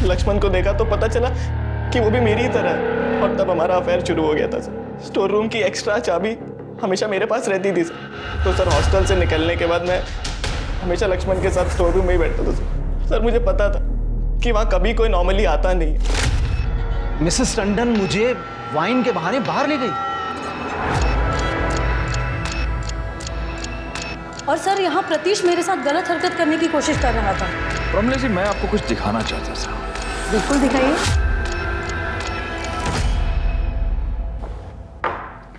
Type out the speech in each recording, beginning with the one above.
लक्ष्मण को देखा तो पता चला कि वो भी मेरी ही तरह है, और तब हमारा अफेयर शुरू हो गया था सर। स्टोर रूम की एक्स्ट्रा चाबी हमेशा मेरे पास रहती थी सर। तो सर हॉस्टल से निकलने के बाद मैं हमेशा लक्ष्मण के साथ स्टोर रूम में ही बैठता था सर। सर मुझे पता था कि वहाँ कभी कोई नॉर्मली आता नहीं है। मिसेस टंडन मुझे वाइन के बहाने बाहर ले गई। और सर यहाँ प्रतीश मेरे साथ गलत हरकत करने की कोशिश कर रहा था। प्रमिला जी, मैं आपको कुछ दिखाना चाहता था। बिल्कुल दिखाइए।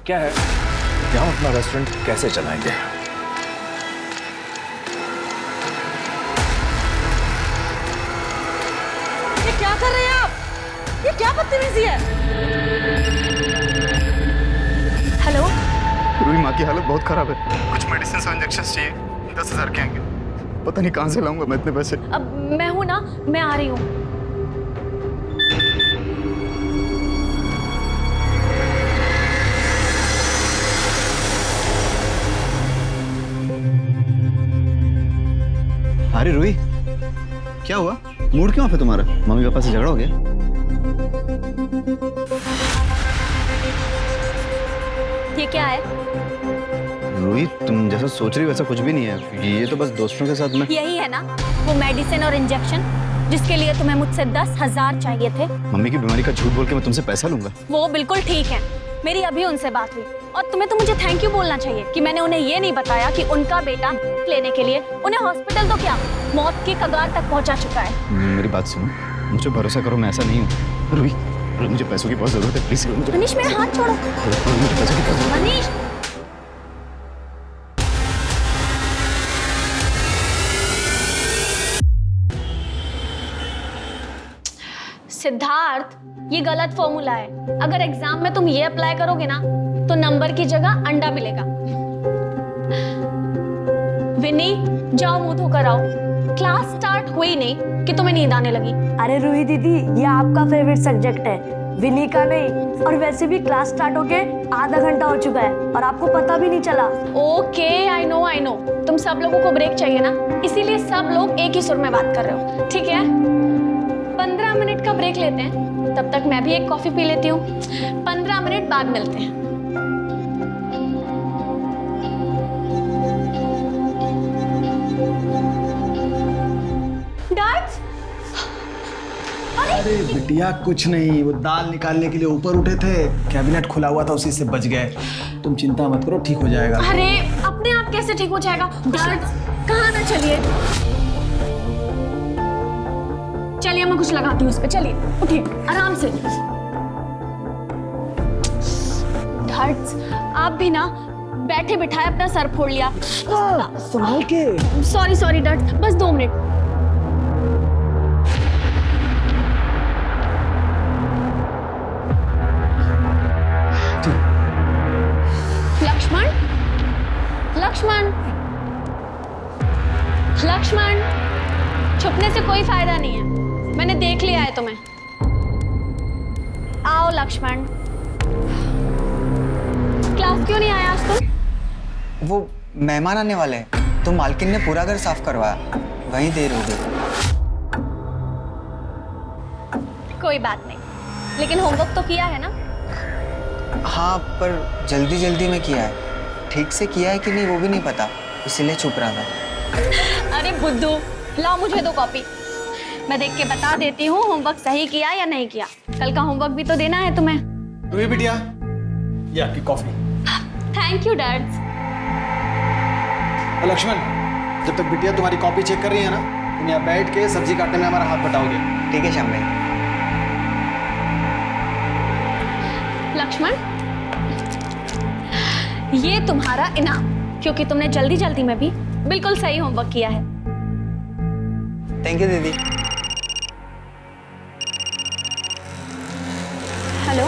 क्या है कि हम अपना रेस्टोरेंट कैसे चलाएंगे। ये क्या कर रहे हैं आप? ये क्या बदतमीजी है? हेलो, रूही, माँ की हालत बहुत खराब है। कुछ मेडिसिन और इंजेक्शन चाहिए, 10,000 के आएंगे। पता नहीं कहाँ से लाऊंगा मैं इतने पैसे। अब मैं हूं ना, मैं आ रही हूँ। अरे रूही, क्या हुआ? मूड क्यों ऑफ है तुम्हारा? मम्मी पापा से झगड़ा हो गया? ये क्या है? रूही, तुम जैसा सोच रही हो वैसा कुछ भी नहीं है। ये तो बस दोस्तों के साथ में। यही है ना वो मेडिसिन और इंजेक्शन जिसके लिए तुम्हें मुझसे 10,000 चाहिए थे? मम्मी की बीमारी का झूठ बोल के मैं तुमसे पैसा लूंगा? वो बिल्कुल ठीक है। मेरी अभी उनसे बात हुई और तुम्हें तो मुझे थैंक यू बोलना चाहिए कि मैंने उन्हें ये नहीं बताया कि उनका बेटा लेने के लिए उन्हें हॉस्पिटल तो क्या मौत की कगार तक पहुंचा चुका है। मेरी बात सुनो, मुझे भरोसा करो, मैं ऐसा नहीं हूँ। रूही, मुझे पैसों की बहुत जरूरत है, प्लीज। मनीष मेरा हाथ छोड़ो। मुझे पैसों की बहुत जरूरत है। मनीष, सिद्धार्थ, ये गलत फॉर्मूला है। अगर एग्जाम में तुम ये अप्लाई करोगे ना तो नंबर की जगह अंडा मिलेगा। विनी, जाओ मुंह धोकर आओ। क्लास स्टार्ट हुई नहीं कि तुम्हें नींद आने लगी। अरे रूही दीदी, ये आपका फेवरेट सब्जेक्ट है, विनी का नहीं। और वैसे भी क्लास स्टार्ट होके आधा घंटा हो चुका है और आपको पता भी नहीं चला। Okay, I know. तुम सब लोगों को ब्रेक चाहिए ना, इसीलिए सब लोग एक ही सुर में बात कर रहे हो। ठीक है, 15 मिनट का ब्रेक लेते हैं। तब तक मैं भी एक कॉफी पी लेती हूँ। 15 मिनट बाद मिलते हैं। डैड, अरे बिटिया कुछ नहीं, वो दाल निकालने के लिए ऊपर उठे थे, कैबिनेट खुला हुआ था, उसी से बच गए। तुम चिंता मत करो, ठीक हो जाएगा। अरे अपने आप कैसे ठीक हो जाएगा? डैड, कहाँ ना चलिए, चलिए मैं कुछ लगाती हूँ उस पे। चलिए उठिए आराम से। डैड, आप भी ना बैठे बिठाए अपना सर फोड़ लिया। संभाल के। सॉरी डैड, बस 2 मिनट। लक्ष्मण, छुपने से कोई फायदा नहीं है, मैंने देख लिया है तुम्हें। आओ लक्ष्मण। क्लास क्यों नहीं आया आज तुम? वो मेहमान आने वाले हैं तो मालकिन ने पूरा घर साफ करवाया, वहीं देर हो गई। कोई बात नहीं, लेकिन होमवर्क तो किया है ना? हाँ, पर जल्दी जल्दी में किया है। ठीक से किया है कि नहीं वो भी नहीं पता, इसीलिए छुप रहा था। अरे बुद्धू, लाओ मुझे 2 कॉपी, मैं देख के बता देती हूँ होमवर्क सही किया या नहीं किया। कल का होमवर्क भी तो देना है तुम्हें। रूही बिटिया, ये आपकी coffee. Thank you dad. Lakshman, जब तक बिटिया तुम्हारी कॉपी चेक कर रही है ना, तुम यहाँ बैठ के सब्जी काटने में हमारा हाथ बटाओगे। ठीक है श्याम भाई। लक्ष्मण, ये तुम्हारा इनाम, क्योंकि तुमने जल्दी जल्दी में भी बिल्कुल सही होमवर्क किया है। थैंक यू दीदी। हेलो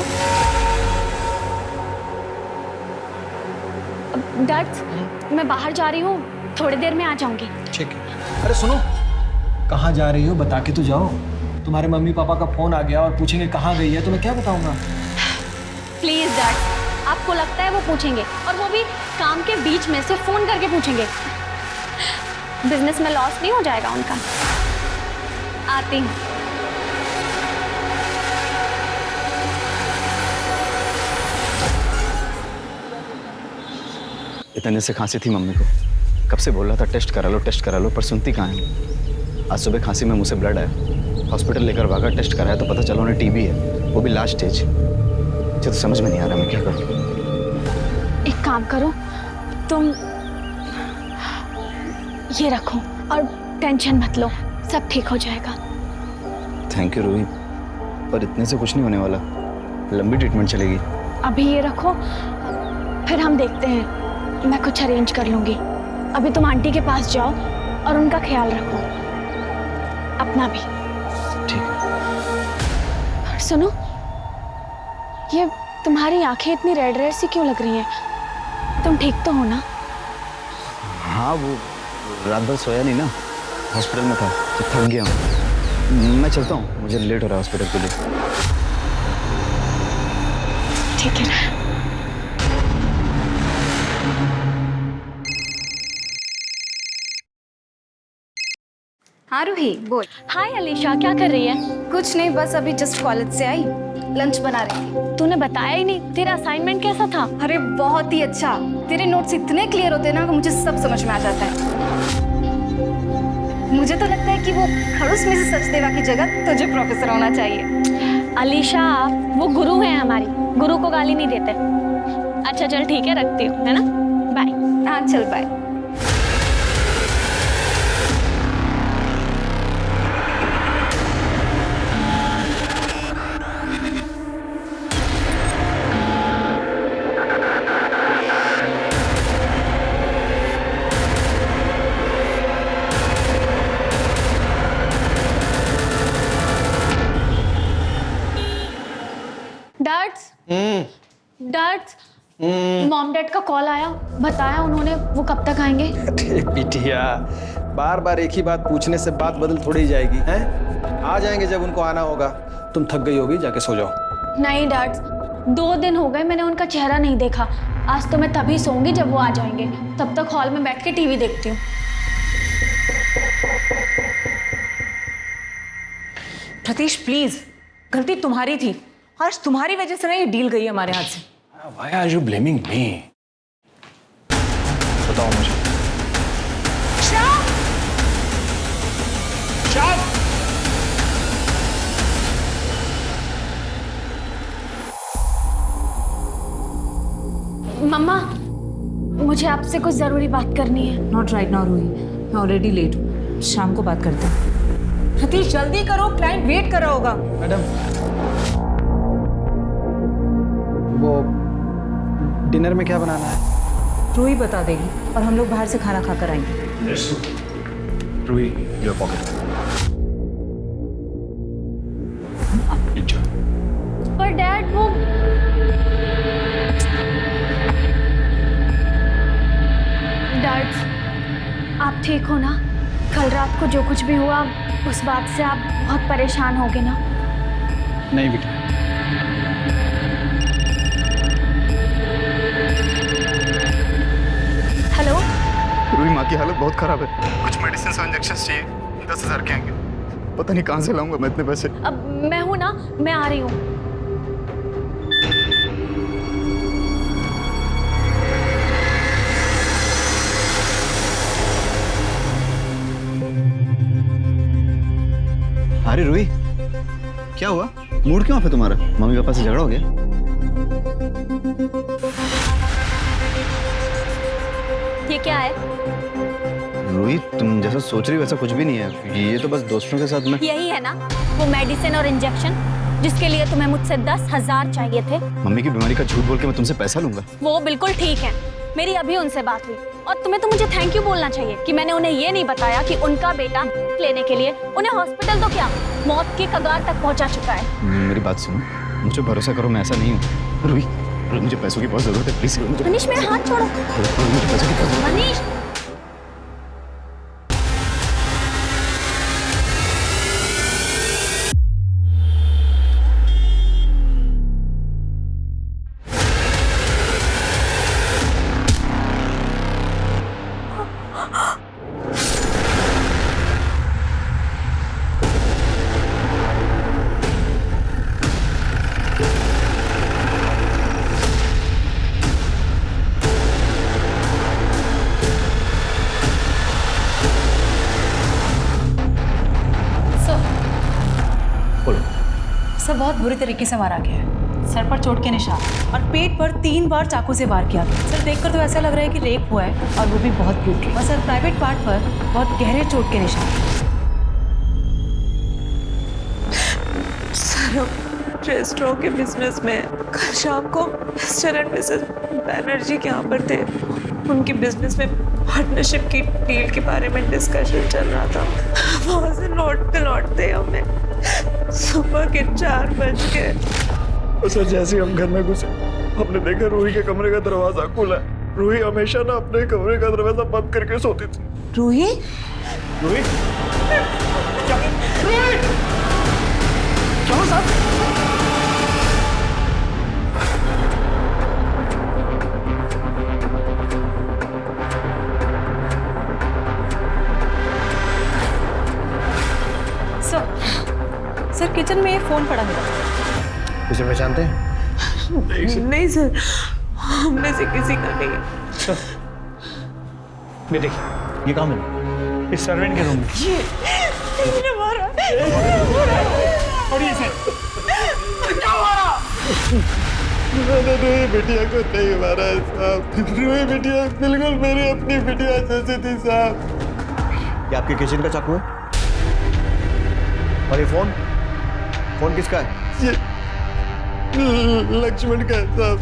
डैड, मैं बाहर जा रही हूँ, थोड़ी देर में आ जाऊंगी। ठीक है। अरे सुनो, कहाँ जा रही हो बता के तो जाओ। तुम्हारे मम्मी पापा का फोन आ गया और पूछेंगे कहाँ गई है, तो मैं क्या बताऊंगा? प्लीज डैड, आपको लगता है वो पूछेंगे, और वो भी काम के बीच में से फोन करके पूछेंगे? बिजनेस में लॉस नहीं हो जाएगा उनका। आती हूँ। इतने से खांसी थी मम्मी को, कब से बोल रहा था टेस्ट करा लो, पर सुनती कहाँ है। आज सुबह खांसी में मुँह से ब्लड आया, हॉस्पिटल लेकर भागा, टेस्ट कराया तो पता चला उन्हें टीबी है, वो भी लास्ट स्टेज। मुझे तो समझ में नहीं आ रहा मैं क्या करूँ। एक काम करो, तुम ये रखो और टेंशन मत लो, सब ठीक हो जाएगा। थैंक यू रूही, पर इतने से कुछ नहीं होने वाला, लंबी ट्रीटमेंट चलेगी। अभी ये रखो, फिर हम देखते हैं, मैं कुछ अरेंज कर लूंगी। अभी तुम आंटी के पास जाओ और उनका ख्याल रखो, अपना भी। ठीक है। और सुनो, ये तुम्हारी आंखें इतनी रेड रेड सी क्यों लग रही हैं? तुम ठीक तो हो ना? हाँ, वो रात भर सोया नहीं ना, हॉस्पिटल में था तो थक गया हूँ। मैं चलता हूँ, मुझे लेट हो रहा है हॉस्पिटल के लिए। ठीक है ना? हाँ रूही बोल। हाय अलीशा, क्या कर रही है? कुछ नहीं, बस अभी जस्ट कॉलेज से आई, लंच बना रही थी। तूने बताया ही नहीं, तेरा असाइनमेंट कैसा था? अरे बहुत ही अच्छा, तेरे नोट्स इतने क्लियर होते हैं ना कि मुझे सब समझ में आ जाता है। मुझे तो लगता है कि वो खड़ूस में से सचदेवा की जगह तुझे प्रोफेसर होना चाहिए। अलीशा, वो गुरु है हमारी, गुरु को गाली नहीं देते। अच्छा चल ठीक है, रखती हूँ, है ना? बाय। हाँ चल बाय। डैड्स, मॉम डैड का कॉल आया, बताया उन्होंने वो कब तक आएंगे। अरे बिटिया, बार बार एक ही बात पूछने से बात बदल थोड़ी ही जाएगी हैं? आ जाएंगे जब उनको आना होगा। तुम थक गई होगी, जाके सो जाओ। नहीं डैड्स, 2 दिन हो गए मैंने उनका चेहरा नहीं देखा। आज तो मैं तभी सोऊंगी जब वो आ जाएंगे, तब तक हॉल में बैठ के टीवी देखती हूँ। प्रतीश प्लीज, गलती तुम्हारी थी, आज तुम्हारी वजह से ना ये डील गई हमारे हाथ से। Why are you blaming me? बताओ मुझे। मम्मा, मुझे आपसे कुछ जरूरी बात करनी है। नॉट राइट नाउ रूही, मैं ऑलरेडी लेट हूँ, शाम को बात करते हैं। प्रतीश जल्दी करो, क्लाइंट वेट कर रहा होगा। मैडम, वो डिनर में क्या बनाना है? रूही बता देगी और हम लोग बाहर से खाना खाकर आएंगे। Roohi, your pocket. Enjoy. पर डैड वो डैड, आप ठीक हो ना? कल रात को जो कुछ भी हुआ उस बात से आप बहुत परेशान होगे ना? नहीं बेटा। हेलो रूही, माँ की हालत बहुत खराब है, कुछ मेडिसिन और इंजेक्शन चाहिए, 10,000 के आएंगे। पता नहीं कहाँ से लाऊंगा मैं इतने पैसे। अब मैं हूं ना, मैं आ रही हूँ। अरे रूही, क्या हुआ? मूड क्यों ऑफ है तुम्हारा? मम्मी पापा से झगड़ा हो गया? ये क्या है? रूही, तुम जैसा सोच रही हो वैसा कुछ भी नहीं है, ये तो बस दोस्तों के साथ में। यही है ना वो मेडिसिन और इंजेक्शन जिसके लिए तुम्हें मुझसे 10,000 चाहिए थे? मम्मी की बीमारी का झूठ बोल के मैं तुमसे पैसा लूंगा? वो बिल्कुल ठीक है, मेरी अभी उनसे बात हुई और तुम्हें तो मुझे थैंक यू बोलना चाहिए कि मैंने उन्हें ये नहीं बताया कि उनका बेटा लेने के लिए उन्हें हॉस्पिटल तो क्या मौत की कगार तक पहुंचा चुका है। मेरी बात सुनो, मुझे भरोसा करो, मैं ऐसा नहीं हूँ। रूही, मुझे पैसों की बहुत जरूरत है, प्लीज। मनीष मेरा हाथ छोड़ो। मुझे पैसों की बहुत जरूरत है। मनीष, बोलो। सर बहुत बुरी तरीके से मारा गया है। सर पर चोट के निशान और पेट पर 3 बार चाकू से वार किया गया। सर देखकर तो ऐसा लग रहा है कि रेप हुआ है, और वो भी बहुत ब्रूटली। और सर प्राइवेट पार्ट पर बहुत गहरे चोट के निशान। सर रेस्टोरेंट के बिजनेस में कल शाम को मिस्टर एंड मिसेस बैनर्जी के यहाँ पर थे। उनकी बिजनेस में पार्टनरशिप की डील के बारे में डिस्कशन चल रहा था। वहाँ से लौटते हमें सुबह के 4 बज गए। सर जैसे ही हम घर में घुसे हमने देखा रूही के कमरे का दरवाजा खुला है। रूही हमेशा ना अपने कमरे का दरवाजा बंद करके सोती थी। रूही? रूही? रूही! चलो साहब। सर किचन में फोन पड़ा मिला। इसे पहचानते हैं? नहीं सर, हम में से किसी का नहीं है। ये देखिए, ये कहाँ मिला? इस सर्वेंट के रूम में। ये मारा। और ये सर क्या मारा? मैंने रूही बिटिया को नहीं मारा है साहब। रूही बिटिया बिल्कुल मेरी अपनी बिटिया जैसी थी साहब। ये आपके किचन का चाकू है? और ये फोन किसका है? ये लक्ष्मण का है साहब।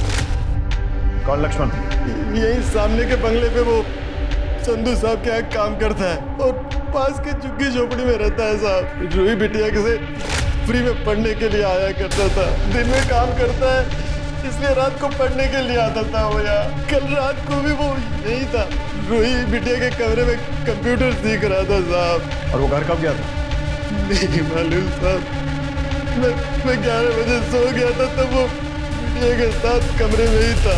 कौन लक्ष्मण? यही सामने के बंगले पे वो चंदू साहब के यहाँ काम करता है और पास के झुग्गी झोपड़ी में रहता है साहब। रूही बिटिया से फ्री में पढ़ने के लिए आया करता था। दिन में काम करता है इसलिए रात को पढ़ने के लिए आता था वो यहाँ। कल रात को भी वो यही था। रूही बिटिया के कमरे में कंप्यूटर सीख रहा था साहब। और वो घर कब गया था? नहीं मालूम साहब। मैं 11 बजे सो गया था तब वो बिटिया के साथ कमरे में ही था।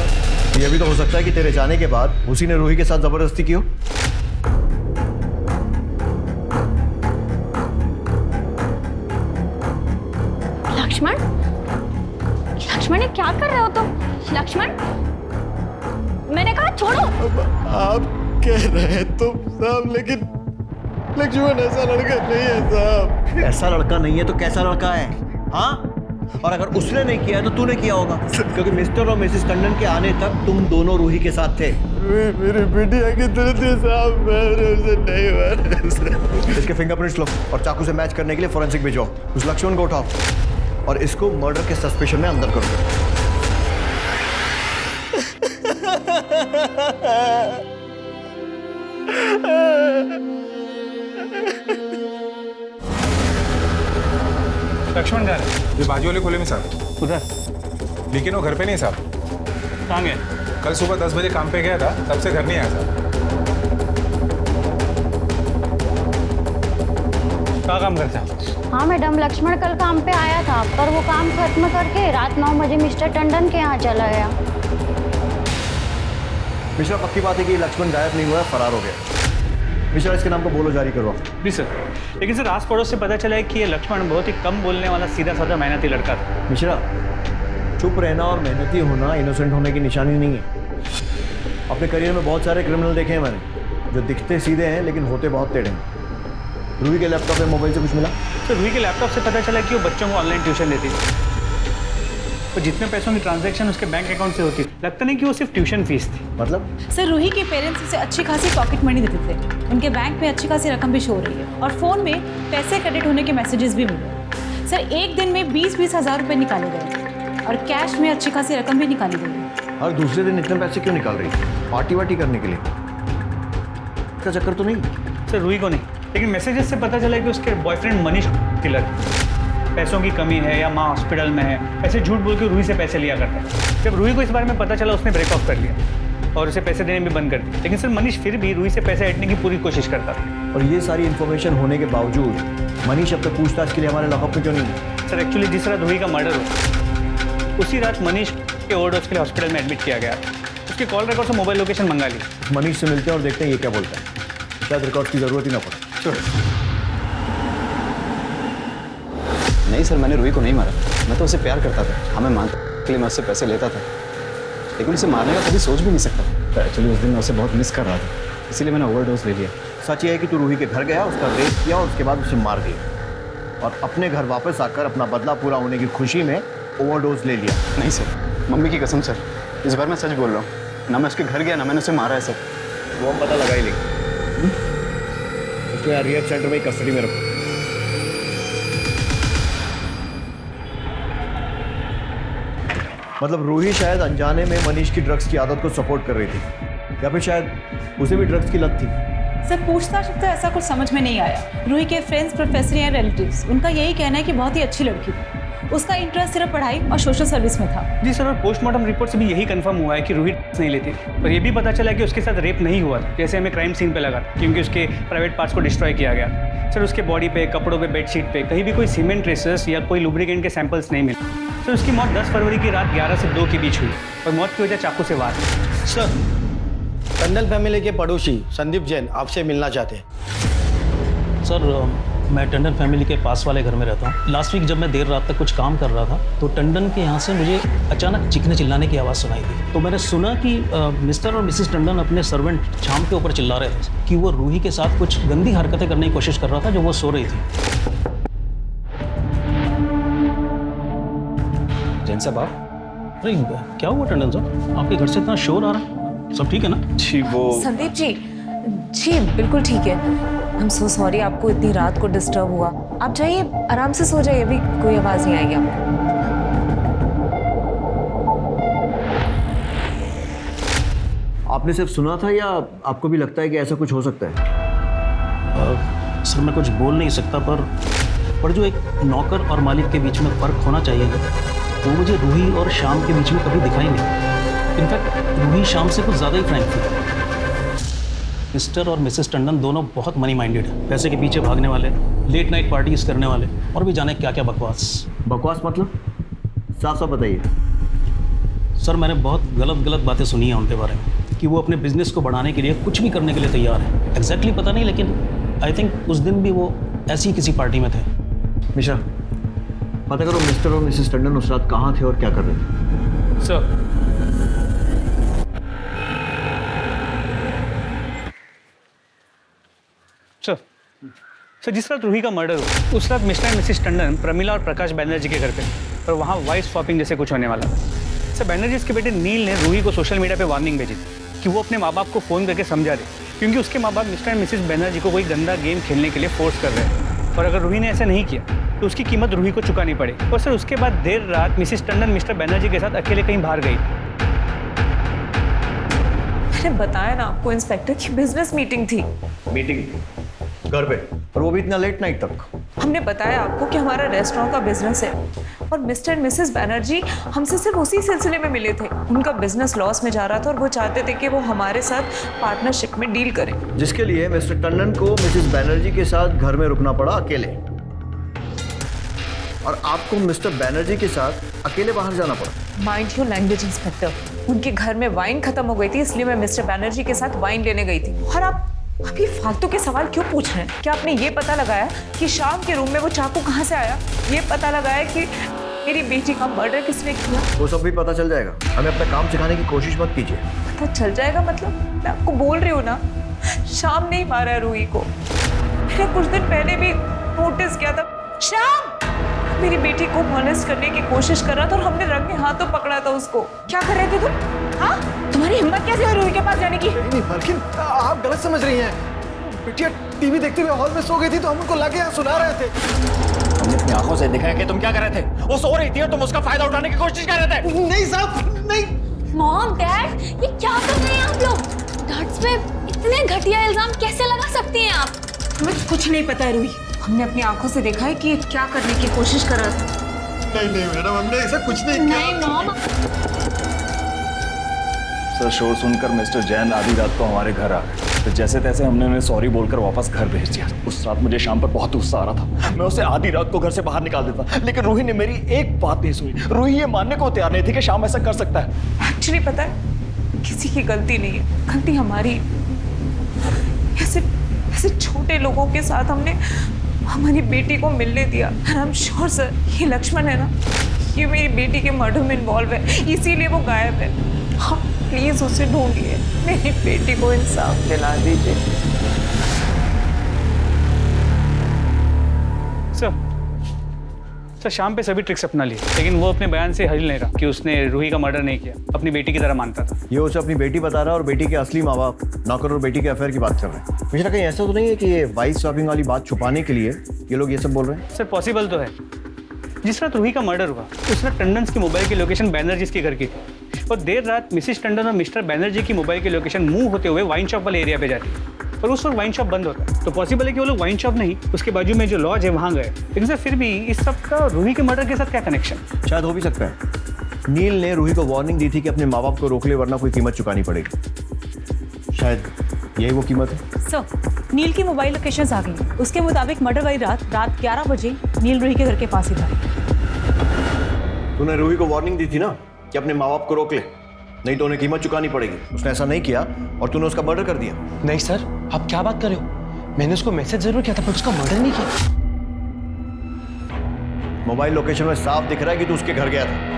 ये भी तो हो सकता है कि तेरे जाने के बाद उसी ने रूही के साथ जबरदस्ती की हो। लक्ष्मण ये क्या कर रहे हो तुम? लक्ष्मण मैंने कहा छोड़ो। अब आप कह रहे हैं तो साहब, लेकिन लक्ष्मण ऐसा लड़का नहीं है साहब। ऐसा लड़का नहीं है तो कैसा लड़का है? हाँ, और अगर उसने नहीं किया तो तूने किया होगा, क्योंकि मिस्टर और मिसेस टंडन के आने तक तुम दोनों रूही के साथ थे। मेरी बिटिया की तरह थी साहब, मैंने उसे नहीं मारा। इसके फिंगरप्रिंट्स लो और चाकू से मैच करने के लिए फोरेंसिक भिजवाओ। उस लक्ष्मण को उठाओ और इसको मर्डर के सस्पेशन में अंदर करो। लक्ष्मण घर ये बाजू वाले खोले में साहब। उधर? लेकिन वो घर पे नहीं साहब। कहाँ गए? कल सुबह 10 बजे काम पे गया था, तब से घर नहीं आया साहब। क्या काम करते हैं? हाँ मैडम, लक्ष्मण कल काम पे आया था पर वो काम खत्म करके रात 9 बजे मिस्टर टंडन के यहाँ चला गया। मिश्रा, पक्की बात है कि लक्ष्मण गायब नहीं हुआ है, फरार हो गया। मिश्रा, इसके नाम को बोलो जारी करो। जी सर, लेकिन सर आस पड़ोस से पता चला है कि ये लक्ष्मण बहुत ही कम बोलने वाला सीधा साधा मेहनती लड़का था। मिश्रा, चुप रहना और मेहनती होना इनोसेंट होने की निशानी नहीं है। अपने करियर में बहुत सारे क्रिमिनल देखे हैं मैंने, जो दिखते सीधे हैं लेकिन होते बहुत टेढ़े हैं। रूही के लैपटॉप में मोबाइल से कुछ मिला? सर रूही के लैपटॉप से पता चला कि वो बच्चों को ऑनलाइन ट्यूशन देती थी। तो जितने पैसों की ट्रांजैक्शन उसके बैंक अकाउंट से होती, लगता नहीं कि वो सिर्फ ट्यूशन फीस थी। मतलब? सर रूही के पेरेंट्स उसे अच्छी खासी पॉकेट मनी देते थे। उनके बैंक में अच्छी खासी रकम भी शो हो रही है और फोन में पैसे क्रेडिट होने के मैसेजेस भी मिले। सर एक दिन में 20-20 हज़ार रुपये निकाले गए और कैश में अच्छी खासी रकम भी निकाली गई। हर दूसरे दिन इतने पैसे क्यों निकाल रही है? पार्टी वार्टी करने के लिए? इसका चक्कर तो नहीं? सर रूही को नहीं, लेकिन मैसेजेस से पता चला कि उसके बॉयफ्रेंड मनीष किलर पैसों की कमी है या माँ हॉस्पिटल में है, ऐसे झूठ बोल के रूही से पैसे लिया करता है। जब रूही को इस बारे में पता चला उसने ब्रेक ऑफ कर लिया और उसे पैसे देने भी बंद कर दिए। लेकिन सर मनीष फिर भी रूही से पैसे ऐंठने की पूरी कोशिश करता था। और ये सारी इन्फॉर्मेशन होने के बावजूद मनीष अब तक पूछताछ के लिए हमारे लॉकअप में क्यों नहीं है? सर एक्चुअली जिस रात रूही का मर्डर हुआ उसी रात मनीष के ओवरडोज के लिए हॉस्पिटल में एडमिट किया गया। उसके कॉल रिकॉर्ड से मोबाइल लोकेशन मंगा ली। मनीष से मिलते हैं और देखते हैं ये क्या बोलता है। शायद रिकॉर्ड की जरूरत ही ना पड़े। नहीं सर, मैंने रूही को नहीं मारा। मैं तो उसे प्यार करता था, हमें मानने के लिए मैं उससे पैसे लेता था, लेकिन उसे मारने का कभी सोच भी नहीं सकता। एक्चुअली उस दिन मैं उसे बहुत मिस कर रहा था, इसीलिए मैंने ओवरडोज ले लिया। सच ये है कि तू रूही के घर गया, उसका रेप किया और उसके बाद उसे मार दिया। और अपने घर वापस आकर अपना बदला पूरा होने की खुशी में ओवरडोज ले लिया। नहीं सर, मम्मी की कसम सर, इस बार मैं सच बोल रहा हूँ। ना मैं उसके घर गया, ना मैंने उसे मारा है सर। वो हम पता लगा ही लेंगे। उसको यहाँ रिहैब सेंटर में ही कस्टडी में रखो। मतलब रूही शायद अनजाने में मनीष की ड्रग्स की आदत को सपोर्ट कर रही थी, या फिर शायद उसे भी ड्रग्स की लत थी। सर पूछताछ तो ऐसा कुछ समझ में नहीं आया। रूही के फ्रेंड्स, प्रोफेसर या रिलेटिव्स, उनका यही कहना है कि बहुत ही अच्छी लड़की थी। उसका इंटरेस्ट सिर्फ पढ़ाई और सोशल सर्विस में था। जी सर, और पोस्टमार्टम रिपोर्ट से भी यही कंफर्म हुआ है कि रूही नहीं लेती। और ये भी पता चला कि उसके साथ रेप नहीं हुआ था, जैसे हमें क्राइम सीन पे लगा, क्योंकि उसके प्राइवेट पार्ट्स को डिस्ट्रॉय किया गया। सर उसके बॉडी पे, कपड़ों पे, बेडशीट पे कहीं भी कोई सीमेंट ट्रेसेस या कोई लुब्रिकेंट के सैंपल्स नहीं मिले। सर उसकी मौत 10 फरवरी की रात 11 से 2 के बीच हुई और मौत की वजह चाकू से वार। सर, टंडन फैमिली के पड़ोसी संदीप जैन आपसे मिलना चाहते हैं। सर मैं टंडन फैमिली के पास वाले घर में रहता हूँ। लास्ट वीक जब मैं देर रात तक कुछ काम कर रहा था तो टंडन के यहाँ से मुझे अचानक चीखने चिल्लाने की आवाज़ सुनाई दी। तो मैंने सुना कि मिस्टर और मिसेस टंडन अपने सर्वेंट शाम के ऊपर चिल्ला रहे थे कि वो रूही के साथ कुछ गंदी हरकतें करने की कोशिश कर रहा था जो वो सो रही थी। जैन साहब आप, अरे क्या हुआ टंडन साहब, आपके घर से इतना शोर आ रहा है? सब ठीक है ना? जी वो संदीप जी, जी बिल्कुल ठीक है। आई एम सो सॉरी आपको इतनी रात को डिस्टर्ब हुआ। आप जाइए, आराम से सो जाइए, अभी कोई आवाज़ नहीं आएगी आपको। आपने सिर्फ सुना था या आपको भी लगता है कि ऐसा कुछ हो सकता है? सर मैं कुछ बोल नहीं सकता, पर जो एक नौकर और मालिक के बीच में फ़र्क होना चाहिए ना, वो मुझे रूही और शाम के बीच में कभी दिखाई नहीं। इनफैक्ट रूही शाम से कुछ ज़्यादा ही फ्रैंक थी। मिस्टर और मिसेस टंडन दोनों बहुत मनी माइंडेड हैं, पैसे के पीछे भागने वाले, लेट नाइट पार्टीज करने वाले और भी जाने क्या क्या बकवास। बकवास मतलब? साफ साफ बताइए। सर मैंने बहुत गलत बातें सुनी हैं उनके बारे में कि वो अपने बिजनेस को बढ़ाने के लिए कुछ भी करने के लिए तैयार है। एग्जैक्टली पता नहीं, लेकिन आई थिंक उस दिन भी वो ऐसी किसी पार्टी में थे। मिश्रा, पता करो मिस्टर और मिसेस टंडन उस रात कहाँ थे और क्या कर रहे थे। सर सर जिस रात रूही का मर्डर हुआ उस रात mister and Mrs Tandon Pramila और प्रकाश बैनर्जी के घर पे और वहाँ वाइफ स्वैपिंग जैसे कुछ होने वाला था। सर बैनर्जी के बेटे नील ने रूही को सोशल मीडिया पे वार्निंग भेजी थी कि वो अपने माँ बाप को फ़ोन करके समझा दे, क्योंकि उसके माँ बाप मिस्टर एंड मिसेस बैनर्जी को कोई गंदा गेम खेलने के लिए फोर्स कर रहे हैं और अगर रूही ने ऐसा नहीं किया तो उसकी कीमत रूही को चुकानी पड़े। और सर उसके बाद देर रात मिसेस टंडन मिस्टर बैनर्जी के साथ अकेले कहीं बाहर गई। मैंने बताया ना आपको इंस्पेक्टर की बिजनेस मीटिंग थी। मीटिंग घर पे, और वो भी इतना लेट नाइट तक। हमने बताया आपको कि हमारा रेस्टोरेंट का बिजनेस है और मिस्टर एंड मिसेस बैनर्जी हमसे सिर्फ उसी सिलसिले में मिले थे। उनका बिजनेस लॉस में जा रहा था और वो चाहते थे कि वो हमारे साथ पार्टनरशिप में डील करें, जिसके लिए मिस्टर टंडन को मिसेस बैनर्जी के साथ घर में रुकना पड़ा अकेले, और आपको मिस्टर बैनर्जी के साथ अकेले बाहर जाना पड़ा। Mind your language inspector. उनके घर में वाइन खत्म हो गई थी, इसलिए मैं मिस्टर बैनर्जी के साथ वाइन लेने गई थी। और आप ये फालतू के सवाल क्यों पूछ रहे हैं? क्या आपने ये पता लगाया कि शाम के रूम में वो चाकू कहाँ से आया? ये पता लगाया कि मेरी बेटी का मर्डर किसने किया? वो सब भी पता चल जाएगा। हमें अपना काम सिखाने की कोशिश मत कीजिए। पता चल जाएगा मतलब? मैं आपको बोल रही हूँ ना, शाम नहीं मारा है रूही को। मैंने कुछ दिन पहले भी नोटिस किया था। शाम मेरी बेटी को मॉलेस्ट करने की कोशिश कर रहा था और हमने रंगे हाथों पकड़ा था उसको। क्या कर रहे थे तुम? हाँ, तुम्हारी हिम्मत कैसे हुई रूही के पास जाने की? नहीं मालकिन, आप गलत समझ रही हैं। बिटिया टीवी देखते हुए हॉल में सो गई थी तो हम उनको लाके यहाँ सुना रहे थे। हमने अपनी आंखों से देखा है कि तुम क्या कर रहे थे। वो सो रही थी और तुम उसका फायदा उठाने की कोशिश कर रहे थे। नहीं साहब, नहीं। मॉम, डैड, ये क्या कर रहे हैं आप लोग? डैड्स पे इतने घटिया इल्जाम कैसे लगा सकती हैं आप? हमें कुछ नहीं पता है रूही। हमने अपनी आंखों से देखा है कि क्या करने की कोशिश कर रहा था। नहीं मैडम, हमने ऐसा कुछ नहीं किया। नहीं मॉम। सर शोर सुनकर मिस्टर जैन आधी रात को हमारे घर आ गए, तो जैसे तैसे हमने उन्हें सॉरी बोलकर वापस घर भेज दिया। उस रात मुझे शाम पर बहुत गुस्सा आ रहा था। मैं उसे आधी रात को घर से बाहर निकाल देता, लेकिन रूही ने मेरी एक बात नहीं सुनी। रूही ये मानने को तैयार नहीं थी कि शाम ऐसा कर सकता है। एक्चुअली पता है, किसी की गलती नहीं है, गलती हमारी। ऐसे छोटे लोगों के साथ हमने हमारी बेटी को मिलने दिया। आई एम श्योर सर, ये लक्ष्मण है ना, ये मेरी बेटी के मर्डर में इन्वॉल्व है, इसीलिए वो गायब है। हाँ प्लीज उसे ढूंढिए, मेरी बेटी को इंसाफ दिला दीजिए। सर सर शाम पे सभी ट्रिक्स अपना लिए, लेकिन वो अपने बयान से हिल नहीं रहा कि उसने रूही का मर्डर नहीं किया, अपनी बेटी की तरह मानता था। ये उसे अपनी बेटी बता रहा है और बेटी के असली माँ बाप नौकर और बेटी के अफेयर की बात कर रहे हैं। मुझे कहीं ऐसा तो नहीं है कि ये वाइफ स्वैपिंग वाली बात छुपाने के लिए ये लोग ये सब बोल रहे हैं? सर पॉसिबल तो है। जिस रात रूही का मर्डर हुआ उस रात टंडन की मोबाइल की लोकेशन बैनर्जी के घर की थी और देर रात मिसिस टंडन और मिस्टर बैनर्जी की मोबाइल की लोकेशन मूव होते हुए वाइन शॉप वाले एरिया पे जाती है और उस वक्त वाइन शॉप बंद होता है। तो पॉसिबल है कि वो लोग वाइन शॉप नहीं, उसके बाजू में जो लॉज है वहाँ गए। लेकिन सर फिर भी इस सब का रूही के मर्डर के साथ क्या कनेक्शन? शायद हो भी सकता है नील ने रूही को वार्निंग दी थी कि अपने माँ बाप को रोक ले वरना कोई कीमत चुकानी पड़ेगी। शायद यही वो कीमत है। सर नील की मोबाइल लोकेशन आ गई। उसके मुताबिक मर्डर वाली रात 11 बजे नील रूही के घर के पास ही था। तूने रूही को वार्निंग दी थी ना कि अपने माँ बाप को रोक ले, नहीं तो उन्हें कीमत चुकानी पड़ेगी। उसने ऐसा नहीं किया और तूने उसका मर्डर कर दिया। नहीं सर, आप क्या बात कर रहे हो? मैंने उसको मैसेज जरूर किया था पर उसका मर्डर नहीं किया। मोबाइल लोकेशन में साफ दिख रहा है कि तू उसके घर गया था।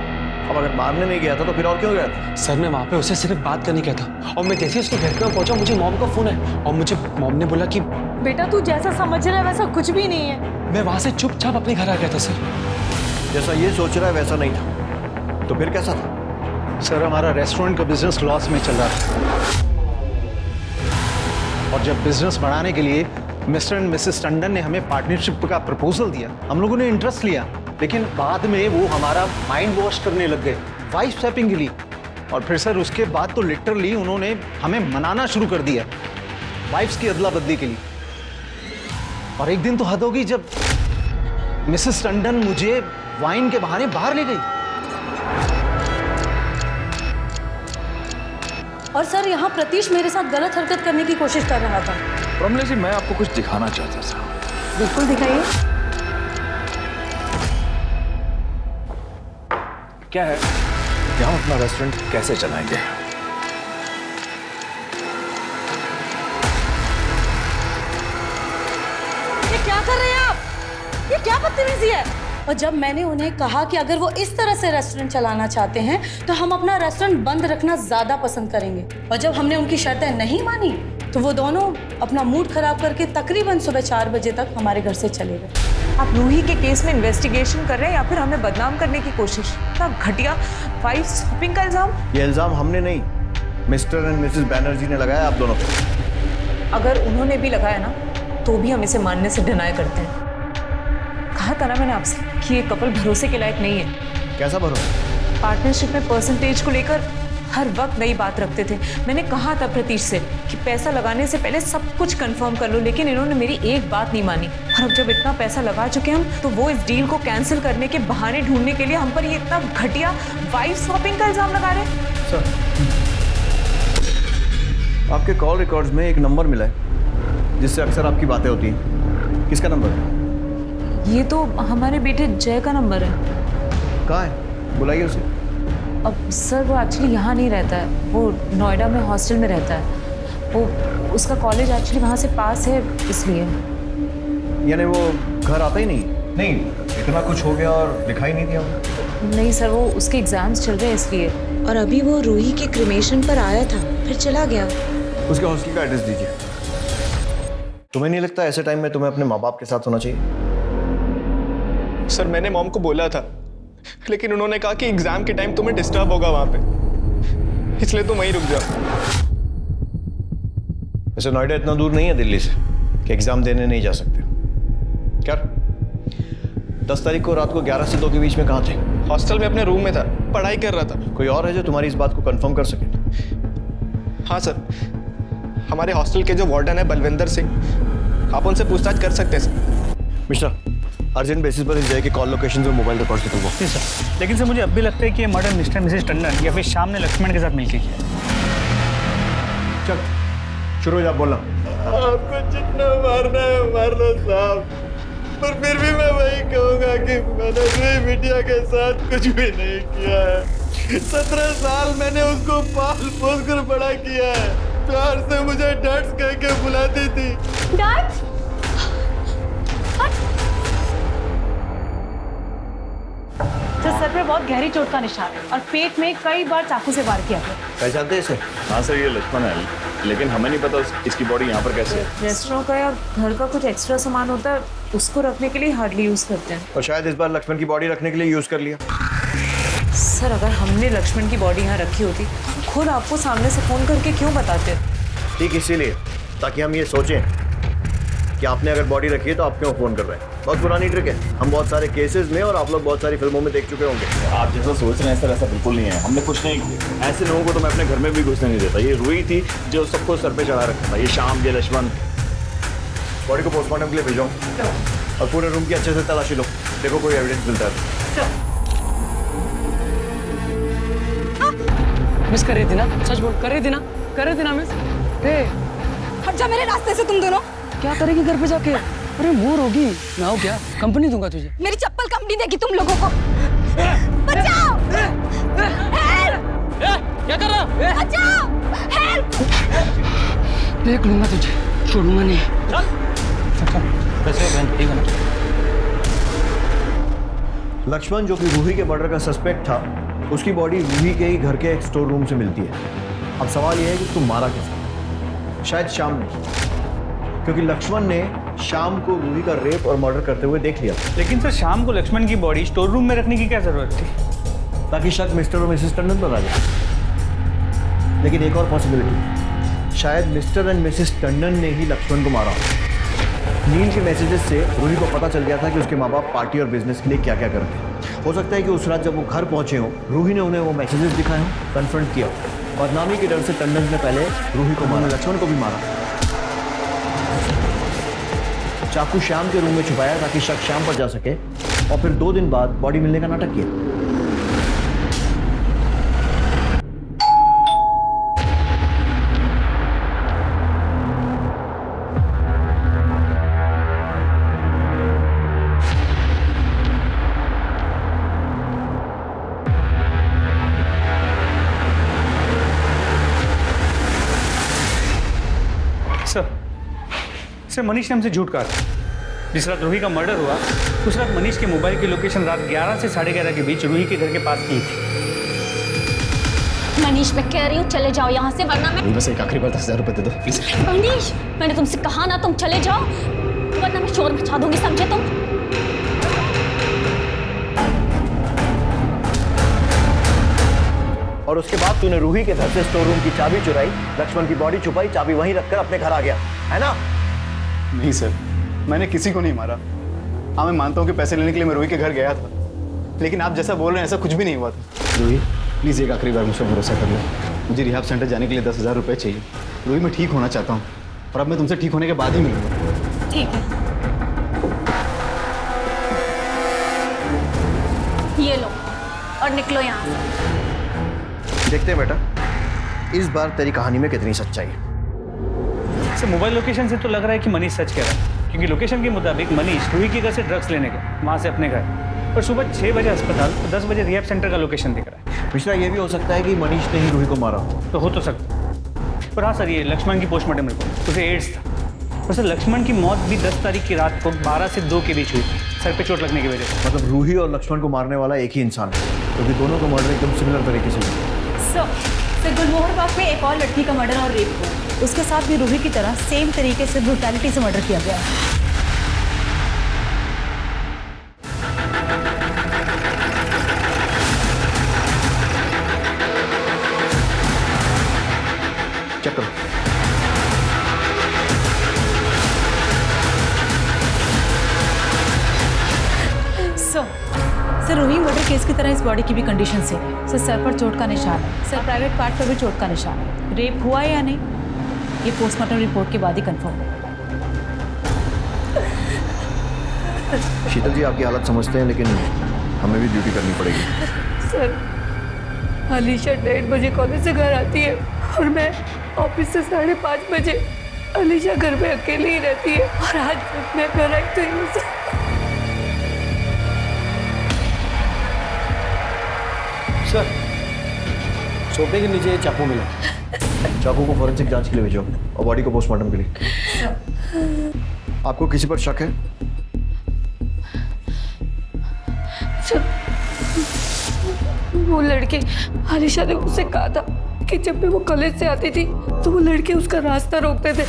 अब अगर मारने नहीं गया था तो फिर और क्यों गया था? सर मैं वहाँ पे उसे सिर्फ बात करने गया था और मैं जैसे ही उसके घर पे पहुंचा मुझे मॉम का फोन है और मुझे मॉम ने बोला कि बेटा तू जैसा समझ रहा है वैसा कुछ भी नहीं है। मैं वहाँ से चुपचाप अपने घर आ गया था सर। जैसा ये सोच रहा है वैसा नहीं था, तो फिर कैसा था? सर हमारा रेस्टोरेंट का बिजनेस लॉस में चल रहा था और जब बिजनेस बढ़ाने के लिए मिस्टर एंड मिसेस टंडन ने हमें पार्टनरशिप का प्रपोजल दिया, हम लोगों ने इंटरेस्ट लिया, लेकिन बाद में वो हमारा माइंड वॉश करने लग गए वाइफ स्वैपिंग के लिए। और फिर सर उसके बाद तो लिटरली उन्होंने हमें मनाना शुरू कर दिया वाइफ्स की अदला बदली के लिए। और एक दिन तो हद होगी जब मिसेस टंडन मुझे वाइन के बहाने बाहर ले गई। और सर यहाँ प्रतीश मेरे साथ गलत हरकत करने की कोशिश कर रहा था। प्रमले जी मैं आपको कुछ दिखाना चाहता था। बिल्कुल दिखाइए। क्या है कि हम अपना रेस्टोरेंट कैसे चलाएंगे? ये क्या कर रहे हैं आप? ये क्या बदतमीजी है? और जब मैंने उन्हें कहा कि अगर वो इस तरह से रेस्टोरेंट चलाना चाहते हैं तो हम अपना रेस्टोरेंट बंद रखना ज्यादा पसंद करेंगे, और जब हमने उनकी शर्तें नहीं मानी तो वो दोनों अपना मूड खराब करके तकरीबन सुबह 4 बजे तक हमारे घर से चले गए। आप रूही के केस में इन्वेस्टिगेशन कर रहे हैं या फिर हमें बदनाम करने की कोशिश? इतना घटिया वाइफ स्वैपिंग का इल्जाम। ये इल्जाम हमने नहीं, मिस्टर एंड मिसेस बैनर्जी ने लगाया आप दोनों पे। अगर उन्होंने भी लगाया ना तो भी हम इसे मानने से डिनाई करते हैं। कहा था ना मैंने आपसे कि ये कपल भरोसे के लायक नहीं है। कैसा भरोसा? पार्टनरशिप में परसेंटेज को लेकर हर वक्त नई बात रखते थे। मैंने कहा था प्रतीश से कि पैसा लगाने से पहले सब कुछ कंफर्म कर लो, लेकिन इन्होंने मेरी एक बात नहीं मानी। और अब जब इतना पैसा लगा चुके हम तो वो इस डील को कैंसिल करने के बहाने ढूंढने के लिए हम पर ये इतना घटिया वाइफ स्वैपिंग का इल्जाम लगा रहे हैं। सर आपके कॉल रिकॉर्ड्स में एक नंबर मिला है जिससे अक्सर आपकी बातें होती हैं। किसका नंबर है? ये तो हमारे बेटे जय का नंबर है। कहाँ है? बुलाइए उसे। अब सर वो एक्चुअली यहाँ नहीं रहता है, वो नोएडा में हॉस्टल में रहता है। वो उसका कॉलेज एक्चुअली वहाँ से पास है इसलिए। यानी वो घर आता ही नहीं? नहीं, इतना कुछ हो गया और दिखाई नहीं दिया? नहीं सर, वो उसके एग्जाम्स चल रहे हैं इसलिए। और अभी वो रूही के क्रिमेशन पर आया था फिर चला गया। उसके हॉस्टल का एड्रेस दीजिए। तुम्हें नहीं लगता ऐसे टाइम में तुम्हें अपने माँ बाप के साथ होना चाहिए? सर मैंने मॉम को बोला था, लेकिन उन्होंने कहा कि एग्जाम के टाइम तुम्हें डिस्टर्ब होगा वहां पे, इसलिए तुम वहीं रुक जाओ। वैसे नोएडा इतना दूर नहीं है दिल्ली से कि एग्जाम देने नहीं जा सकते। क्या 10 तारीख को रात को 11 से 2 के बीच में कहाँ थे? हॉस्टल में अपने रूम में था, पढ़ाई कर रहा था। कोई और है जो तुम्हारी इस बात को कंफर्म कर सके? हाँ सर, हमारे हॉस्टल के जो वार्डन है बलविंदर सिंह, आप उनसे पूछताछ कर सकते हैं सर। मिश्रा अर्जेंट बेसिस पर इस जगह के कॉल लोकेशन और मोबाइल रिकॉर्ड निकलवाओ। जी सर, लेकिन सर मुझे अब भी लगता है कि ये मर्डर मिस्टर मिसेस टंडन या फिर शाम ने लक्ष्मण के साथ मिलकर किया। चल शुरू हो जा, बोलना। आपको जितना मारना है मार लो साहब, पर फिर भी मैं वही कहूँगा कि मैंने रूही बिटिया के साथ कुछ भी नहीं किया है। 17 साल मैंने उसको पाल पोस कर बड़ा किया है। प्यार से मुझे डैड्स कह के बुलाती थी। डैड्स? तो सर पर बहुत गहरी चोट का निशान है और पेट में कई बार चाकू से वार किया गया। पहचानते हैं इसे? हाँ सर, ये लक्ष्मण है, लेकिन हमें नहीं पता इसकी बॉडी यहाँ पर कैसे है। रेस्टोरेंट का या घर का कुछ एक्स्ट्रा सामान होता है उसको रखने के लिए हार्डली यूज करते हैं। और शायद इस बार लक्ष्मण की बॉडी रखने के लिए यूज कर लिया। सर अगर हमने लक्ष्मण की बॉडी यहाँ रखी होती तो खुद आपको सामने से फोन करके क्यों बताते? ठीक इसीलिए, ताकि हम ये सोचें कि आपने अगर बॉडी रखी है तो आप क्यों फोन कर रहे हैं। बहुत पुरानी ट्रिक है, हम बहुत सारे केसेस में और आप लोग बहुत सारी फिल्मों में देख चुके होंगे। आप जैसा सोच रहे हैं सर ऐसा बिल्कुल नहीं है, हमने कुछ नहीं किया। ऐसे लोगों को तो मैं अपने घर में भी घुसने नहीं देता। ये रूही थी जो सबको सर पे चढ़ा रखा था, ये शाम, ये लक्ष्मण। बॉडी को पोस्टमार्टम के लिए भेजो और पूरे रूम की अच्छे से तलाशी लो, देखो कोई एविडेंस मिलता है। मिस कर रही थी ना, सच बोल, कर रही थी ना, कर रही थी ना मिस। हट जा मेरे रास्ते से तुम दोनों। क्या करेगी घर पे जाके? अरे मोर होगी, मैं हूँ क्या, कंपनी दूंगा तुझे। मेरी चप्पल कंपनी देगी तुम लोगों को। बचाओ! क्या कर रहा है? बचाओ! हेल्प! देख लूंगा तुझे, छोड़ूंगा नहीं। कैसे बहन, ठीक है ना? लक्ष्मण जो कि रूही के मर्डर का सस्पेक्ट था, उसकी बॉडी रूही के ही घर के एक स्टोर रूम से मिलती है। अब सवाल यह है कि तुम मारा किसने? शायद शाम ने, क्योंकि लक्ष्मण ने शाम को रूही का रेप और मर्डर करते हुए देख लिया। लेकिन सर शाम को लक्ष्मण की बॉडी स्टोर रूम में रखने की क्या जरूरत थी? ताकि शक मिस्टर और मिसेस टंडन पर आ जाए। लेकिन एक और पॉसिबिलिटी, शायद मिस्टर एंड मिसेस टंडन ने ही लक्ष्मण को मारा। नील के मैसेजेस से रूही को पता चल गया था कि उसके माँ बाप पार्टी और बिजनेस के लिए क्या क्या करते हैं। हो सकता है कि उस रात जब वो घर पहुंचे हों, रूही ने उन्हें वो मैसेजेस दिखाए हों, कन्फ्रंट किया। बदनामी के डर से टंडन ने पहले रूही को मारा, लक्ष्मण को भी मारा। चाकू श्याम के रूम में छुपाया ताकि शक श्याम पर जा सके, और फिर 2 दिन बाद बॉडी मिलने का नाटक किया। सर मनीष ने हमसे झूठ कहा था। जिस रात रूही का मर्डर हुआ उस रात मनीष के मोबाइल की लोकेशन रात 11 से 11:30 के बीच रूही के घर के पास की थी। मनीष मैं कह रही हूँ चले जाओ यहाँ से, वरना मैं बस एक आखिरी बार 10,000 रुपए दे दो प्लीज। मनीष मैंने तुमसे कहा ना तुम चले जाओ, वरना मैं शोर मचा दूंगी, समझे तुम? और उसके बाद तूने रूही के घर से स्टोर रूम की चाबी चुराई, लक्ष्मण की बॉडी छुपाई, चाबी वहीं रखकर अपने घर आ गया, है ना? नहीं सर, मैंने किसी को नहीं मारा। हाँ मैं मानता हूँ कि पैसे लेने के लिए मैं रूही के घर गया था, लेकिन आप जैसा बोल रहे हैं ऐसा कुछ भी नहीं हुआ था। रूही प्लीज़ एक आखिरी बार मुझ पर भरोसा कर लो। मुझे रिहाब सेंटर जाने के लिए 10,000 रुपये चाहिए। रूही मैं ठीक होना चाहता हूँ और अब मैं तुमसे ठीक होने के बाद ही मिलूंगा। ठीक है, ये लो और निकलो यहाँ से। देखते हैं बेटा इस बार तेरी कहानी में कितनी सच्चाई है। सर मोबाइल लोकेशन से तो लग रहा है कि मनीष सच कह रहा है, क्योंकि लोकेशन के मुताबिक मनीष रूही के घर से ड्रग्स लेने गए, वहाँ से अपने घर, और सुबह 6 बजे अस्पताल और 10 बजे रिहैब सेंटर का लोकेशन दिख रहा है। मिश्रा ये भी हो सकता है कि मनीष ने ही रूही को मारा तो हो तो सकता है। पर हाँ सर ये लक्ष्मण की पोस्टमार्टम रिपोर्ट, उसे एड्स था। और सर लक्ष्मण की मौत भी 10 तारीख की रात को 12 से 2 के बीच हुई, सर पे चोट लगने की वजह से। मतलब रूही और लक्ष्मण को मारने वाला एक ही इंसान है, क्योंकि दोनों को मर्डर एकदम सिमिलर तरीके से हुआ। सर गुलमोहर बाग में एक और लड़की का मर्डर और रेप हुआ, उसके साथ भी रूही की तरह सेम तरीके से ब्रूटैलिटी से मर्डर किया गया है। चेक करो। सर रूही मर्डर केस की तरह इस बॉडी की भी कंडीशन से सर सर पर चोट का निशान है, सर प्राइवेट पार्ट पर भी चोट का निशान है। रेप हुआ है या नहीं ये पोस्टमार्टम रिपोर्ट के बाद ही कंफर्म होगा। शीतल जी आपकी हालत समझते हैं, लेकिन हमें भी ड्यूटी करनी पड़ेगी। सर अलीशा 1:30 बजे कॉलेज से घर आती है और मैं ऑफिस से 5:30 बजे। अलीशा घर में अकेली ही रहती है और आज मैं घर आई तो सर सोफे के नीचे चाकू मिला। चाकू को फॉरेंसिक जांच के लिए भेजो और बॉडी को पोस्टमार्टम के लिए। आपको किसी पर शक है? वो लड़के अलीशा ने मुझसे कहा था कि जब भी वो कॉलेज से आती थी तो वो लड़के उसका रास्ता रोकते थे।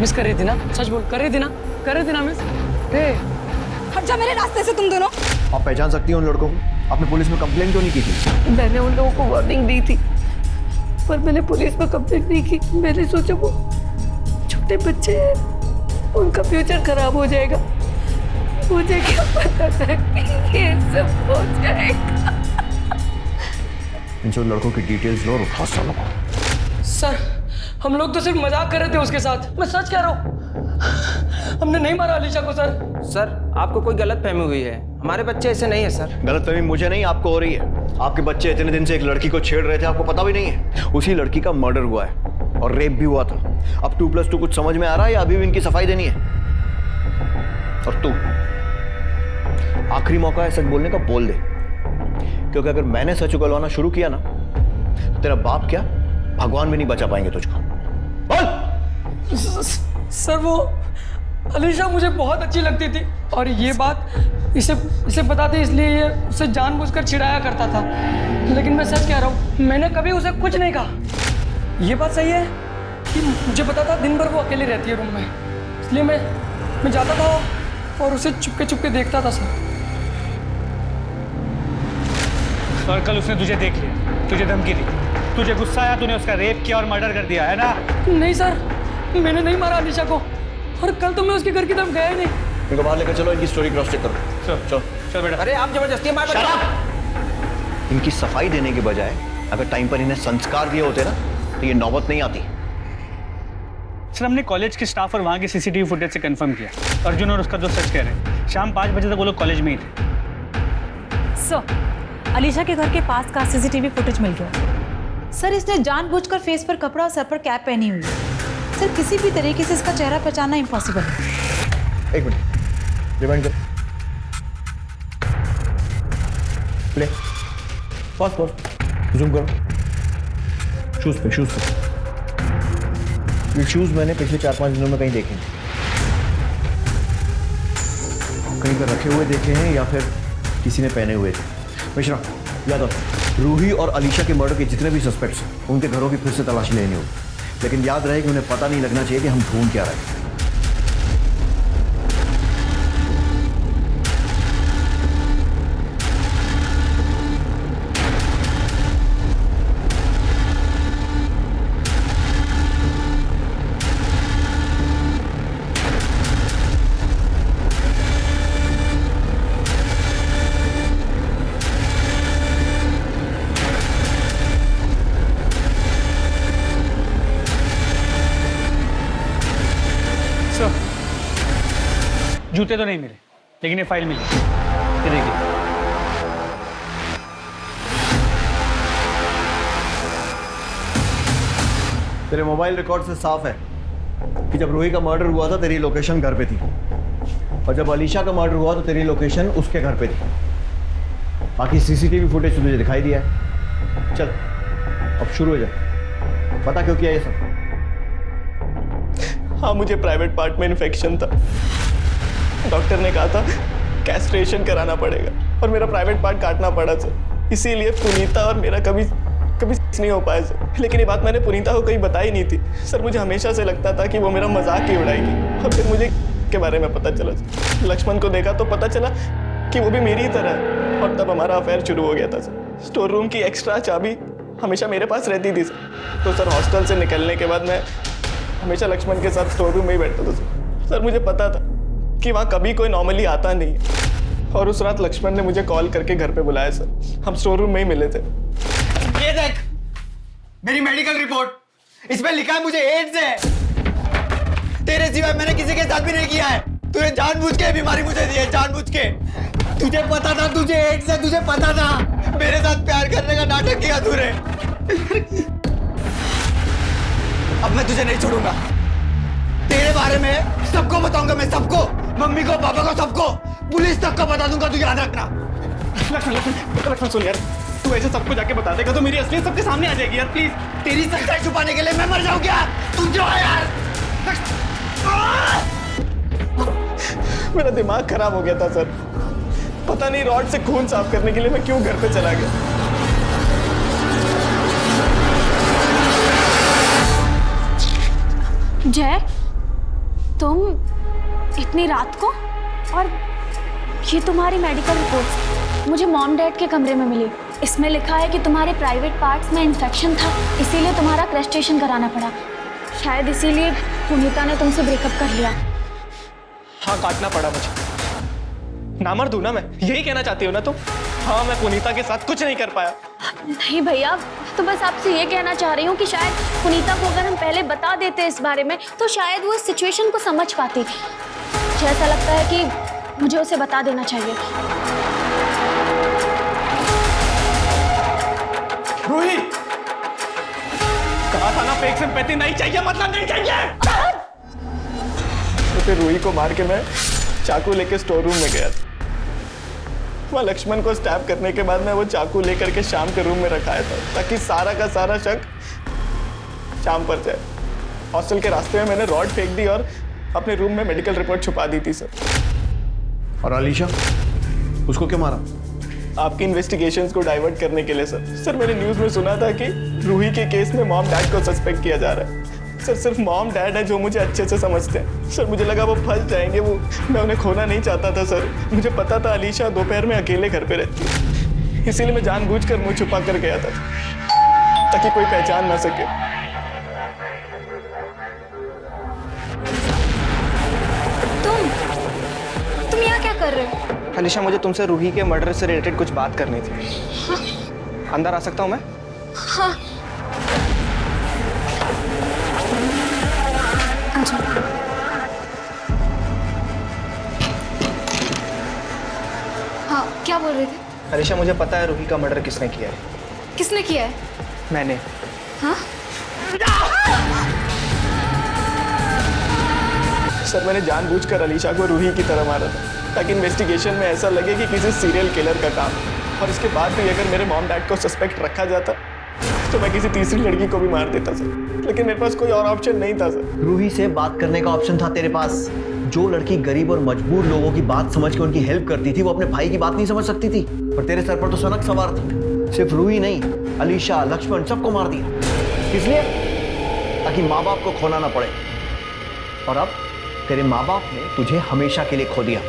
मिस कर रही थी ना? सच बोल, कर रही थी ना? कर रही थी ना मिस? हट जा मेरे रास्ते से तुम दोनों। आप पहचान सकती हैं उन लड़कों को? आपने पुलिस में कंप्लेंट क्यों नहीं की थी? मैंने उन लोगों को वार्निंग दी थी, पर मैंने पुलिस में कंप्लेंट नहीं की। मैंने सोचा वो छोटे बच्चे हैं, उनका फ्यूचर खराब हो जाएगा। मुझे क्या पता था कि ये सब हो जाएगा। इन सब लड़कों की डिटेल्स लो और उठा सालों को। सर, हम लोग तो सिर्फ मजाक कर रहे थे उसके साथ। मैं सच कह रहा हूँ, हमने नहीं मारा अलीशा को सर। सर, आपको कोई गलतफहमी हुई है। हमारे बच्चे ऐसे नहीं है सर। गलतफहमी मुझे नहीं, आपको हो रही है। आपके बच्चे इतने दिन से एक लड़की को छेड़ रहे थे, आपको पता भी नहीं है। उसी लड़की का मर्डर हुआ है और रेप भी हुआ था। अब 2+2 कुछ समझ में आ रहा है या अभी भी इनकी सफाई देनी है? और तू आखिरी मौका है सच बोलने का, बोल दे, क्योंकि अगर मैंने सच उगलवाना शुरू किया ना तो तेरा बाप क्या, भगवान भी नहीं बचा पाएंगे तुझको। बोल। सर, वो अलीशा मुझे बहुत अच्छी लगती थी और ये बात इसे पता थी, इसलिए ये उसे जानबूझकर चिढ़ाया करता था। लेकिन मैं सच कह रहा हूँ, मैंने कभी उसे कुछ नहीं कहा। ये बात सही है कि मुझे पता था दिन भर वो अकेली रहती है रूम में, इसलिए मैं जाता था और उसे चुपके देखता था सर। और कल उसने तुझे देख लिया, तुझे धमकी दी, तुझे गुस्सा आया, तूने उसका रेप किया और मर्डर कर दिया, है ना? नहीं सर, मैंने नहीं मारा अलीशा को, और कल तो मैं उसके घर की तरफ गया ही नहीं। इनको बाहर लेकर चलो, इनकी स्टोरी क्रॉस चेक करो। चलो चल बेटा। अरे आप जबरदस्ती मार। इनकी सफाई देने के बजाय अगर टाइम पर इन्हें संस्कार दिए होते ना तो ये नौबत नहीं आती। सर, हमने कॉलेज के स्टाफ और वहाँ के सीसीटीवी फुटेज से कंफर्म किया, अर्जुन और उसका दोस्त सच कह रहे हैं। शाम 5 बजे तक वो लोग कॉलेज में ही थे। सर, अलीशा के घर के पास का सीसीटीवी फुटेज मिल गया। सर, इसने जानबूझकर फेस पर कपड़ा और सर पर कैप पहनी हुई है। सर, किसी भी तरीके से इसका चेहरा पहचानना इम्पॉसिबल है। एक मिनट, रिवाइंड कर, प्ले, पॉज, जूम करो। शूज पे ये शूज मैंने पिछले 4-5 दिनों में कहीं देखे हैं, कहीं पर रखे हुए देखे हैं या फिर किसी ने पहने हुए थे। मिश्रा, याद रखो, रूही और अलीशा के मर्डर के जितने भी सस्पेक्ट्स हैं उनके घरों की फिर से तलाशी लेनी होगी, लेकिन याद रहे कि उन्हें पता नहीं लगना चाहिए कि हम ढूंढ क्या रहे हैं। जूते तो नहीं मिले, लेकिन ये फाइल मिली। ये देखिए। तेरे मोबाइल रिकॉर्ड से साफ है कि जब रूही का मर्डर हुआ था तेरी लोकेशन घर पे थी, और जब अलीशा का मर्डर हुआ तो तेरी लोकेशन उसके घर पे थी। बाकी सीसीटीवी फुटेज तो तुझे दिखाई दिया है। चल अब शुरू हो जा, पता क्यों किया ये सब? हाँ, मुझे प्राइवेट पार्ट में इन्फेक्शन था। डॉक्टर ने कहा था कैस्ट्रेशन कराना पड़ेगा और मेरा प्राइवेट पार्ट काटना पड़ा सर। इसीलिए पुनीता और मेरा कभी नहीं हो पाया सर। लेकिन ये बात मैंने पुनीता को कहीं बताई नहीं थी सर। मुझे हमेशा से लगता था कि वो मेरा मजाक ही उड़ाएगी, और फिर मुझे के बारे में पता चला सर। लक्ष्मण को देखा तो पता चला कि वो भी मेरी ही तरह है, और तब हमारा अफेयर शुरू हो गया था सर। स्टोर रूम की एक्स्ट्रा चाबी हमेशा मेरे पास रहती थी सर। तो सर हॉस्टल से निकलने के बाद मैं हमेशा लक्ष्मण के साथ स्टोर रूम में ही बैठता था सर। सर मुझे पता था कि वहाँ कभी कोई नॉर्मली आता नहीं है, और उस रात लक्ष्मण ने मुझे कॉल करके घर पे बुलाया सर। हम स्टोर रूम में ही मिले थे। ये देख मेरी मेडिकल रिपोर्ट, इसमें लिखा है मुझे एड्स है। तेरे सिवाय मैंने किसी के साथ भी नहीं किया है। तूने जानबूझ के बीमारी मुझे दी है, जानबूझ के। तुझे पता था तुझे एड्स है, तुझे पता था। मेरे साथ प्यार करने का नाटक किया तूने। अब मैं तुझे नहीं छोड़ूंगा। तेरे बारे में सबको बताऊंगा मैं, सबको, मम्मी को, पापा को, सबको, पुलिस तक को बता दूंगा। तू याद रखना। लक्ष्मण सुन यार, तू ऐसे सबको जाके बता देगा तो मेरी असलियत सबके सामने आ जाएगी यार, प्लीज। तेरी सच्चाई छुपाने के लिए मैं मर जाऊं क्या? तू जो है यार। मेरा दिमाग खराब हो गया था सर। पता नहीं रॉड से खून साफ करने के लिए मैं क्यों घर पे चला गया। जय, तुम इतनी रात को? और ये तुम्हारी मेडिकल रिपोर्ट्स मुझे मॉम डैड के कमरे में मिली। इसमें लिखा है कि तुम्हारे प्राइवेट पार्ट्स में इन्फेक्शन था, इसीलिए तुम्हारा क्रस्टेशन कराना पड़ा। शायद इसीलिए पुनीता ने तुमसे ब्रेकअप कर लिया। हाँ, काटना पड़ा मुझे। नामर्द हूं ना मैं, यही कहना चाहती हो ना तुम? हाँ, मैं पुनीता के साथ कुछ नहीं कर पाया। नहीं भैया, तो बस आपसे ये कहना चाह रही हूँ कि शायद पुनीता को अगर हम पहले बता देते इस बारे में तो शायद वो इस सिचुएशन को समझ पाती। मुझे ऐसा लगता है कि मुझे उसे बता देना चाहिए। रूही, कहा था ना फेक सिंपैथी नहीं चाहिए, मतलब नहीं चाहिए। तो फिर रूही को मार के मैं चाकू लेके स्टोर रूम में गया था। वहाँ लक्ष्मण को स्टैब करने के बाद मैं वो चाकू लेकर के श्याम के रूम में रखाया था ताकि सारा का सारा शक श्याम पर जाए। हॉस्टल के रास्ते में मैंने रॉड फेंक दी और अपने रूम में मेडिकल रिपोर्ट छुपा दी थी सर। और अलीशा, उसको क्यों मारा? आपकी इन्वेस्टिगेशंस को डाइवर्ट करने के लिए सर। सर, मैंने न्यूज़ में सुना था कि रूही के केस में मॉम डैड को सस्पेक्ट किया जा रहा है। सर, सिर्फ मॉम डैड है जो मुझे अच्छे से समझते हैं। सर, मुझे लगा वो फंस जाएंगे, मैं उन्हें खोना नहीं चाहता था सर। मुझे पता था अलीशा दोपहर में अकेले घर पे रहती है, इसीलिए मैं जानबूझकर मुंह छुपा कर गया था ताकि कोई पहचान ना सके। तुम यहाँ क्या कर रहे हो? अलीशा, मुझे तुमसे रूही के मर्डर से रिलेटेड कुछ बात करनी थी। अंदर आ सकता हूँ मैं? हाँ, हाँ, क्या बोल रहे थे? अलीशा, मुझे पता है रूही का मर्डर किसने किया है। किसने किया है? मैंने। हाँ? सर, मैंने जानबूझकर अलीशा को रूही की तरह मारा था ताकि इन्वेस्टिगेशन में ऐसा लगे कि किसी सीरियल किलर का काम है। और इसके बाद भी अगर मेरे मॉम डैड को सस्पेक्ट रखा जाता तो मैं किसी तीसरी लड़की को भी मार देता सर, लेकिन मेरे पास कोई और ऑप्शन नहीं था सर। रूही से बात करने का ऑप्शन था तेरे पास। जो लड़की गरीब और मजबूर लोगों की बात समझ के उनकी हेल्प करती थी, वो अपने भाई की बात नहीं समझ सकती थी। पर तेरे सर पर तो सनक सवार था। सिर्फ रूही नहीं, अलीशा, लक्ष्मण, सबको मार दिया। इसलिए ताकि माँ बाप को खोना ना पड़े। और अब तेरे माँ बाप ने तुझे हमेशा के लिए खो दिया।